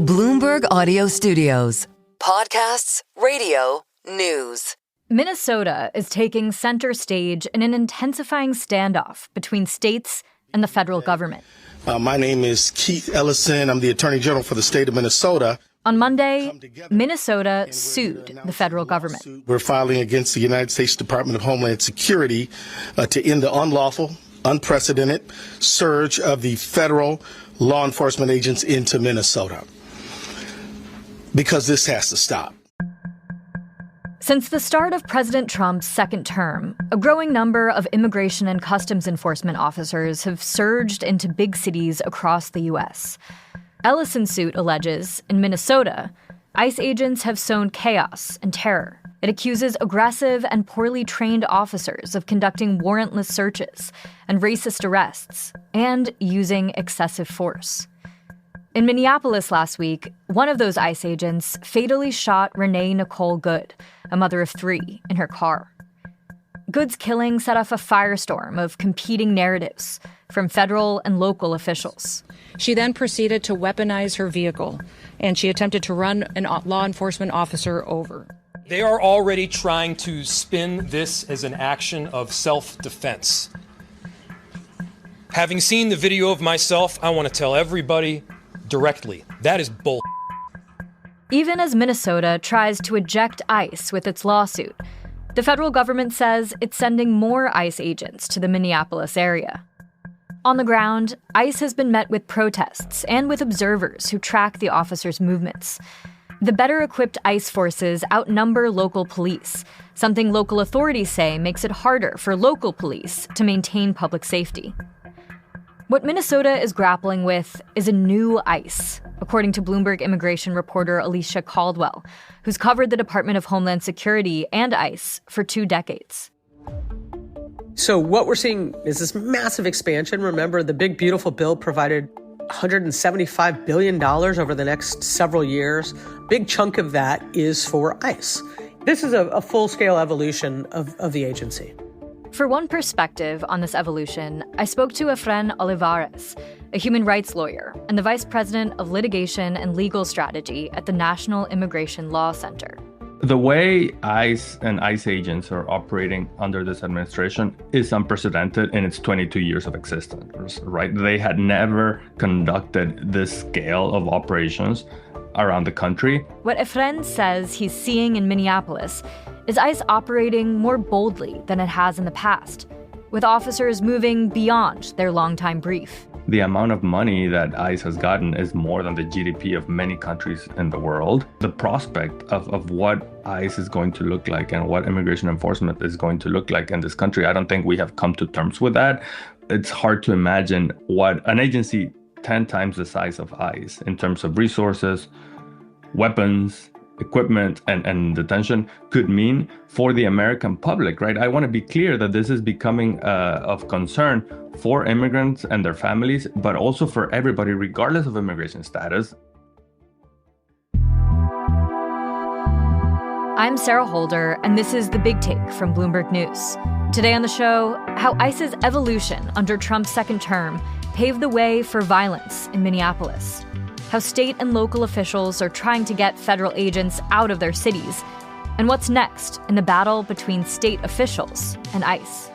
Bloomberg Audio Studios. Podcasts, radio, news. Minnesota is taking center stage in an intensifying standoff between states and the federal government. My name is Keith Ellison. I'm the Attorney General for the state of Minnesota. On Monday, Minnesota sued the federal government. We're filing against the United States Department of Homeland Security to end the unlawful, unprecedented surge of the federal law enforcement agents into Minnesota. Because this has to stop. Since the start of President Trump's second term, a growing number of immigration and customs enforcement officers have surged into big cities across the U.S. Ellison's suit alleges, in Minnesota, ICE agents have sown chaos and terror. It accuses aggressive and poorly trained officers of conducting warrantless searches and racist arrests and using excessive force. In Minneapolis last week, one of those ICE agents fatally shot Renée Good, a mother of three, in her car. Good's killing set off a firestorm of competing narratives from federal and local officials. She then proceeded to weaponize her vehicle, and she attempted to run a law enforcement officer over. They are already trying to spin this as an action of self-defense. Having seen the video of myself, I want to tell everybody directly, that is bull. Even as Minnesota tries to eject ICE with its lawsuit, the federal government says it's sending more ICE agents to the Minneapolis area. On the ground, ICE has been met with protests and with observers who track the officers' movements. The better-equipped ICE forces outnumber local police, something local authorities say makes it harder for local police to maintain public safety. What Minnesota is grappling with is a new ICE, according to Bloomberg immigration reporter Alicia Caldwell, who's covered the Department of Homeland Security and ICE for 2 decades. So what we're seeing is this massive expansion. Remember, the big, beautiful bill provided $175 billion over the next several years. Big chunk of that is for ICE. This is a full-scale evolution of the agency. For one perspective on this evolution, I spoke to Efrén Olivares, a human rights lawyer and the vice president of litigation and legal strategy at the National Immigration Law Center. The way ICE and ICE agents are operating under this administration is unprecedented in its 22 years of existence, right? They had never conducted this scale of operations around the country. What Efrén says he's seeing in Minneapolis is ICE operating more boldly than it has in the past, with officers moving beyond their longtime brief. The amount of money that ICE has gotten is more than the GDP of many countries in the world. The prospect of what ICE is going to look like and what immigration enforcement is going to look like in this country, I don't think we have come to terms with that. It's hard to imagine what an agency 10 times the size of ICE in terms of resources, weapons, equipment, and detention could mean for the American public, right? I want to be clear that this is becoming of concern for immigrants and their families, but also for everybody, regardless of immigration status. I'm Sarah Holder, and this is The Big Take from Bloomberg News. Today on the show, how ICE's evolution under Trump's second term paved the way for violence in Minneapolis. How state and local officials are trying to get federal agents out of their cities, and what's next in the battle between state officials and ICE.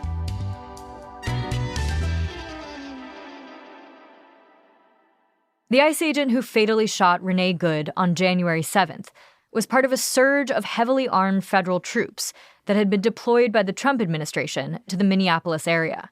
The ICE agent who fatally shot Renée Good on January 7th was part of a surge of heavily armed federal troops that had been deployed by the Trump administration to the Minneapolis area.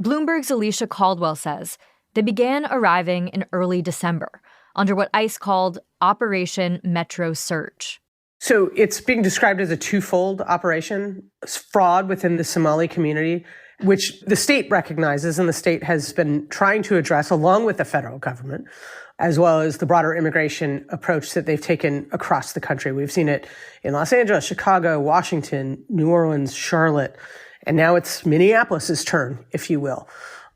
Bloomberg's Alicia Caldwell says they began arriving in early December under what ICE called Operation Metro Surge. So it's being described as a twofold operation. It's fraud within the Somali community, which the state recognizes and the state has been trying to address along with the federal government, as well as the broader immigration approach that they've taken across the country. We've seen it in Los Angeles, Chicago, Washington, New Orleans, Charlotte, and now it's Minneapolis's turn, if you will.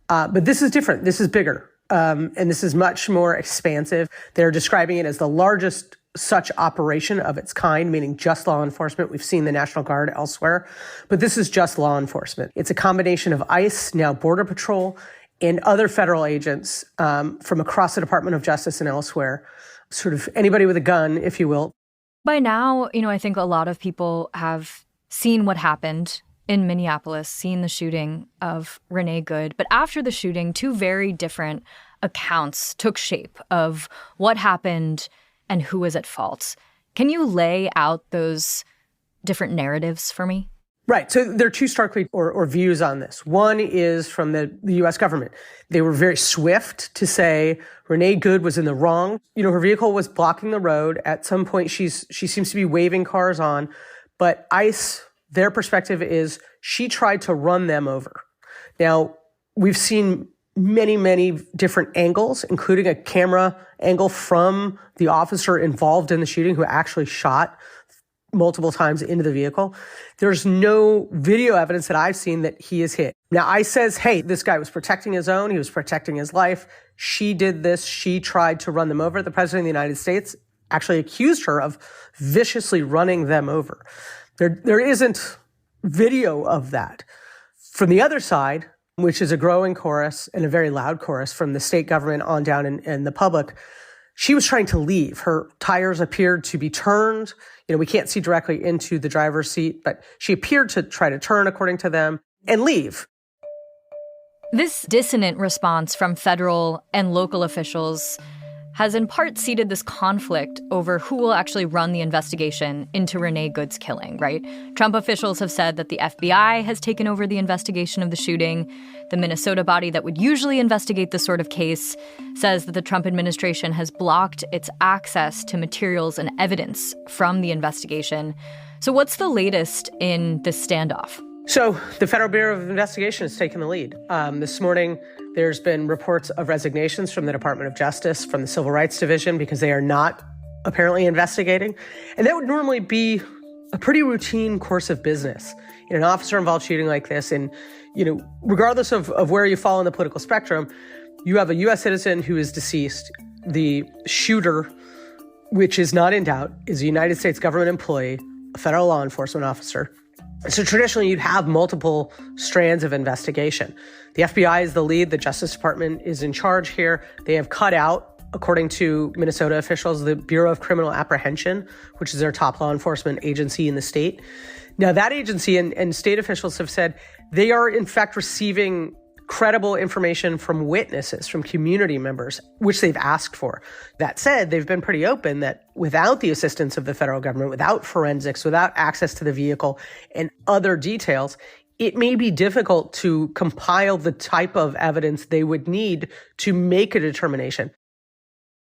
But this is different. This is bigger. And this is much more expansive. They're describing it as the largest such operation of its kind, meaning just law enforcement. We've seen the National Guard elsewhere, but this is just law enforcement. It's a combination of ICE, now Border Patrol, and other federal agents from across the Department of Justice and elsewhere sort of anybody with a gun, if you will. By now, I think a lot of people have seen what happened in Minneapolis, seen the shooting of Renée Good. But after the shooting, two very different accounts took shape of what happened and who was at fault. Can you lay out those different narratives for me? Right. So there are two starkly or views on this. One is from the U.S. government. They were very swift to say Renée Good was in the wrong. Her vehicle was blocking the road. At some point, she seems to be waving cars on. But ICE, their perspective is she tried to run them over. Now, we've seen many, many different angles, including a camera angle from the officer involved in the shooting who actually shot multiple times into the vehicle. There's no video evidence that I've seen that he is hit. Now, ICE says, hey, this guy was protecting his own. He was protecting his life. She did this. She tried to run them over. The president of the United States actually accused her of viciously running them over. There isn't video of that. From the other side, which is a growing chorus and a very loud chorus from the state government on down and the public, she was trying to leave. Her tires appeared to be turned. We can't see directly into the driver's seat, but she appeared to try to turn, according to them, and leave. This dissonant response from federal and local officials has in part seeded this conflict over who will actually run the investigation into Renée Good's killing, right? Trump officials have said that the FBI has taken over the investigation of the shooting. The Minnesota body that would usually investigate this sort of case says that the Trump administration has blocked its access to materials and evidence from the investigation. So what's the latest in this standoff? So the Federal Bureau of Investigation has taken the lead. This morning, there's been reports of resignations from the Department of Justice, from the Civil Rights Division, because they are not apparently investigating. And that would normally be a pretty routine course of business in an officer-involved shooting like this. And, regardless of where you fall on the political spectrum, you have a U.S. citizen who is deceased. The shooter, which is not in doubt, is a United States government employee, a federal law enforcement officer. So traditionally, you'd have multiple strands of investigation. The FBI is the lead. The Justice Department is in charge here. They have cut out, according to Minnesota officials, the Bureau of Criminal Apprehension, which is their top law enforcement agency in the state. Now, that agency and state officials have said they are, in fact, receiving credible information from witnesses, from community members, which they've asked for. That said, they've been pretty open that without the assistance of the federal government, without forensics, without access to the vehicle and other details, it may be difficult to compile the type of evidence they would need to make a determination.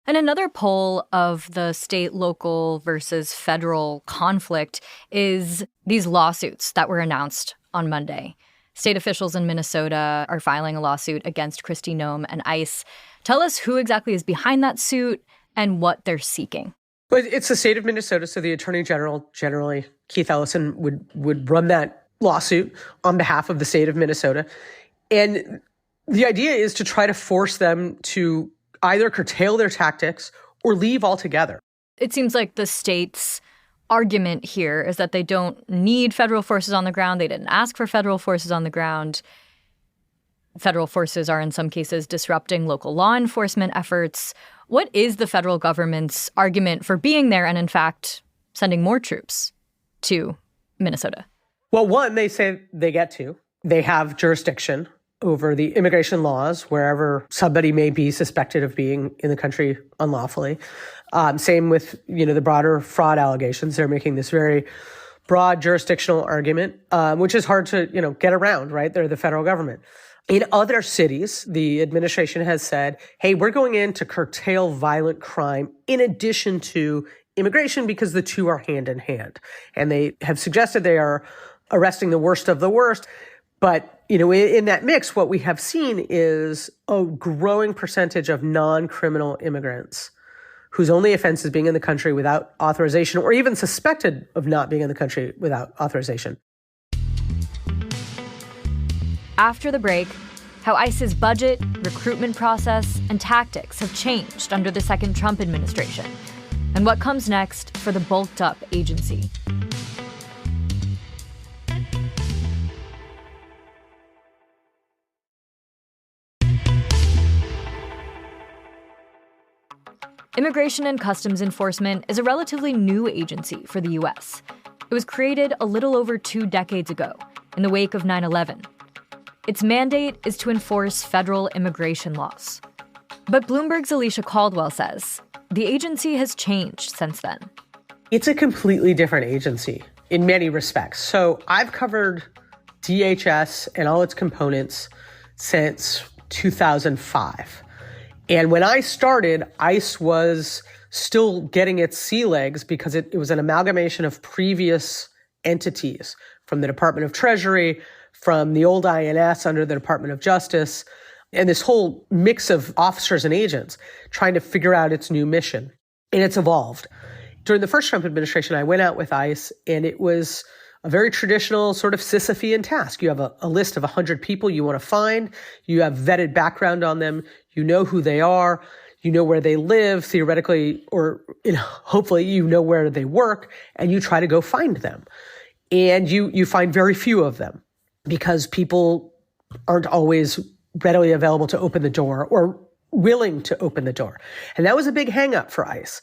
And another pole of the state, local versus federal conflict is these lawsuits that were announced on Monday. State officials in Minnesota are filing a lawsuit against Kristi Noem and ICE. Tell us who exactly is behind that suit and what they're seeking. But it's the state of Minnesota, so the Attorney General, generally, Keith Ellison, would run that lawsuit on behalf of the state of Minnesota. And the idea is to try to force them to either curtail their tactics or leave altogether. It seems like the state's argument here is that they don't need federal forces on the ground. They didn't ask for federal forces on the ground. Federal forces are in some cases disrupting local law enforcement efforts. What is the federal government's argument for being there and, in fact, sending more troops to Minnesota? Well, one, they say they get to. They have jurisdiction over the immigration laws wherever somebody may be suspected of being in the country unlawfully. Same with, the broader fraud allegations. They're making this very broad jurisdictional argument, which is hard to, get around, right? They're the federal government. In other cities, the administration has said, hey, we're going in to curtail violent crime in addition to immigration because the two are hand in hand. And they have suggested they are arresting the worst of the worst. But, in that mix, what we have seen is a growing percentage of non-criminal immigrants whose only offense is being in the country without authorization or even suspected of not being in the country without authorization. After the break, how ICE's budget, recruitment process, and tactics have changed under the second Trump administration, and what comes next for the bulked-up agency. Immigration and Customs Enforcement is a relatively new agency for the U.S. It was created a little over 2 decades ago, in the wake of 9/11. Its mandate is to enforce federal immigration laws. But Bloomberg's Alicia Caldwell says the agency has changed since then. It's a completely different agency in many respects. So I've covered DHS and all its components since 2005. And when I started, ICE was still getting its sea legs because it was an amalgamation of previous entities from the Department of Treasury, from the old INS under the Department of Justice, and this whole mix of officers and agents trying to figure out its new mission. And it's evolved. During the first Trump administration, I went out with ICE, and it was a very traditional sort of Sisyphean task. You have a list of 100 people you want to find. You have vetted background on them. You know who they are. You know where they live, theoretically, or hopefully you know where they work, and you try to go find them. And you find very few of them because people aren't always readily available to open the door or willing to open the door. And that was a big hang up for ICE.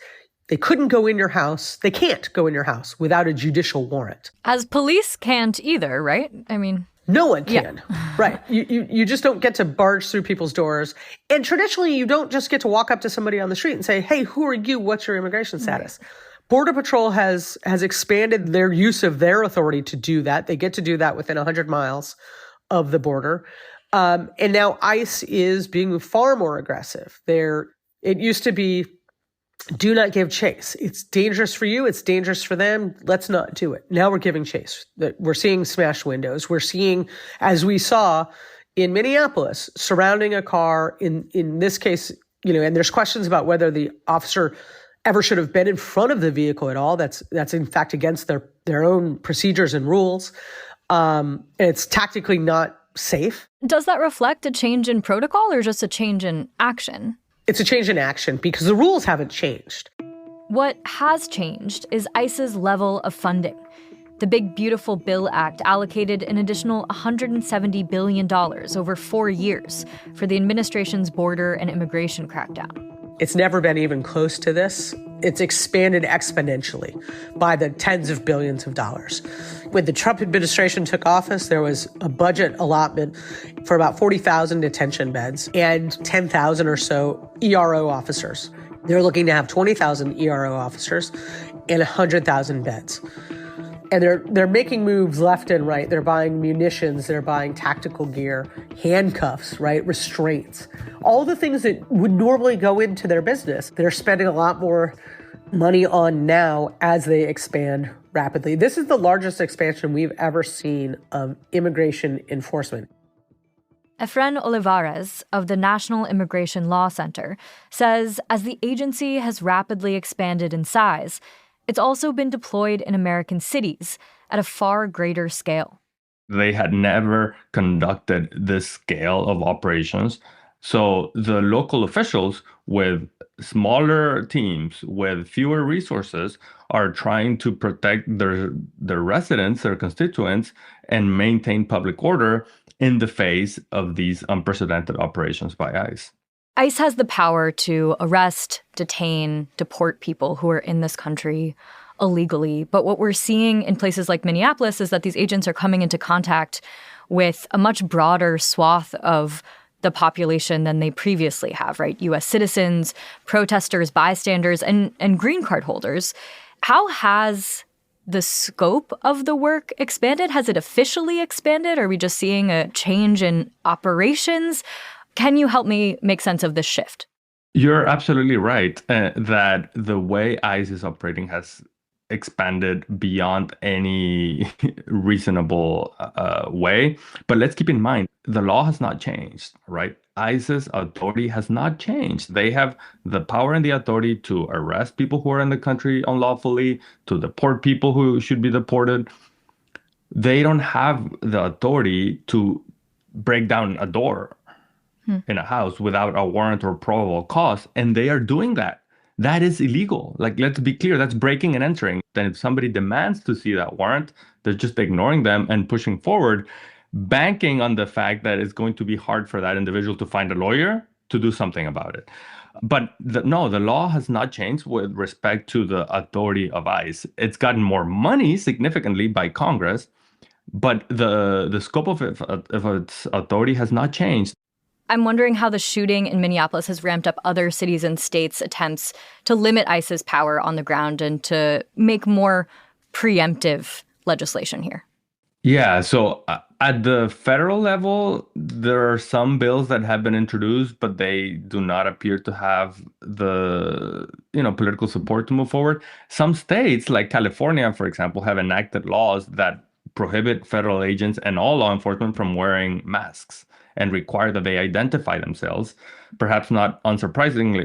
They couldn't go in your house. They can't go in your house without a judicial warrant. As police can't either, right? I mean, no one can. Yeah. Right. You just don't get to barge through people's doors. And traditionally, you don't just get to walk up to somebody on the street and say, hey, who are you? What's your immigration status? Right. Border Patrol has expanded their use of their authority to do that. They get to do that within 100 miles of the border. And now ICE is being far more aggressive. It used to be, do not give chase. It's dangerous for you. It's dangerous for them. Let's not do it. Now we're giving chase. We're seeing smashed windows. We're seeing, as we saw in Minneapolis, surrounding a car. In this case, and there's questions about whether the officer ever should have been in front of the vehicle at all. That's in fact against their own procedures and rules. And it's tactically not safe. Does that reflect a change in protocol or just a change in action? It's a change in action because the rules haven't changed. What has changed is ICE's level of funding. The Big Beautiful Bill Act allocated an additional $170 billion over 4 years for the administration's border and immigration crackdown. It's never been even close to this. It's expanded exponentially by the tens of billions of dollars. When the Trump administration took office, there was a budget allotment for about 40,000 detention beds and 10,000 or so ERO officers. They're looking to have 20,000 ERO officers and 100,000 beds. And they're making moves left and right. They're buying munitions, they're buying tactical gear, handcuffs, right? Restraints. All the things that would normally go into their business, they're spending a lot more money on now as they expand rapidly. This is the largest expansion we've ever seen of immigration enforcement. Efrén Olivares of the National Immigration Law Center says as the agency has rapidly expanded in size, it's also been deployed in American cities at a far greater scale. They had never conducted this scale of operations. So the local officials with smaller teams, with fewer resources, are trying to protect their residents, their constituents, and maintain public order in the face of these unprecedented operations by ICE. ICE has the power to arrest, detain, deport people who are in this country illegally. But what we're seeing in places like Minneapolis is that these agents are coming into contact with a much broader swath of the population than they previously have, right? U.S. citizens, protesters, bystanders, and green card holders. How has the scope of the work expanded? Has it officially expanded? Are we just seeing a change in operations? Can you help me make sense of this shift? You're absolutely right that the way ICE is operating has expanded beyond any reasonable way. But let's keep in mind, the law has not changed, right? ICE's authority has not changed. They have the power and the authority to arrest people who are in the country unlawfully, to deport people who should be deported. They don't have the authority to break down a door in a house without a warrant or probable cause. And they are doing that. That is illegal. Like, let's be clear, that's breaking and entering. Then if somebody demands to see that warrant, they're just ignoring them and pushing forward, banking on the fact that it's going to be hard for that individual to find a lawyer to do something about it. But the law has not changed with respect to the authority of ICE. It's gotten more money significantly by Congress, but the scope of its authority has not changed. I'm wondering how the shooting in Minneapolis has ramped up other cities and states' attempts to limit ICE's power on the ground and to make more preemptive legislation here. Yeah, so at the federal level, there are some bills that have been introduced, but they do not appear to have the political support to move forward. Some states, like California, for example, have enacted laws that prohibit federal agents and all law enforcement from wearing masks and require that they identify themselves. Perhaps not surprisingly,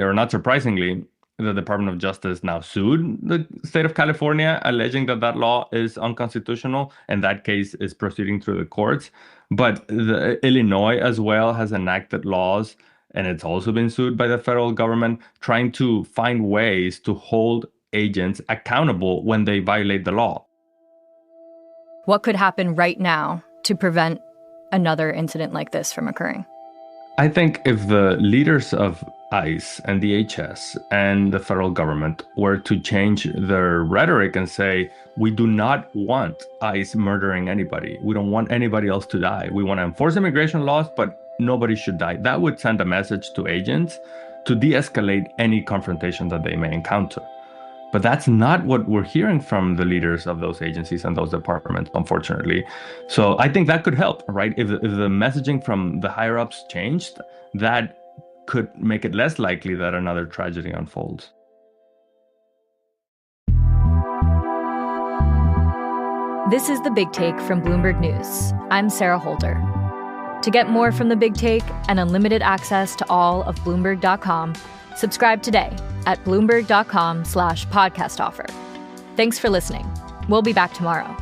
the Department of Justice now sued the state of California, alleging that law is unconstitutional, and that case is proceeding through the courts. But Illinois as well has enacted laws, and it's also been sued by the federal government, trying to find ways to hold agents accountable when they violate the law. What could happen right now to prevent another incident like this from occurring? I think if the leaders of ICE and DHS and the federal government were to change their rhetoric and say, we do not want ICE murdering anybody. We don't want anybody else to die. We want to enforce immigration laws, but nobody should die. That would send a message to agents to de-escalate any confrontation that they may encounter. But that's not what we're hearing from the leaders of those agencies and those departments, unfortunately. So I think that could help, right? If the messaging from the higher-ups changed, that could make it less likely that another tragedy unfolds. This is The Big Take from Bloomberg News. I'm Sarah Holder. To get more from The Big Take and unlimited access to all of Bloomberg.com, subscribe today at Bloomberg.com/podcast offer. Thanks for listening. We'll be back tomorrow.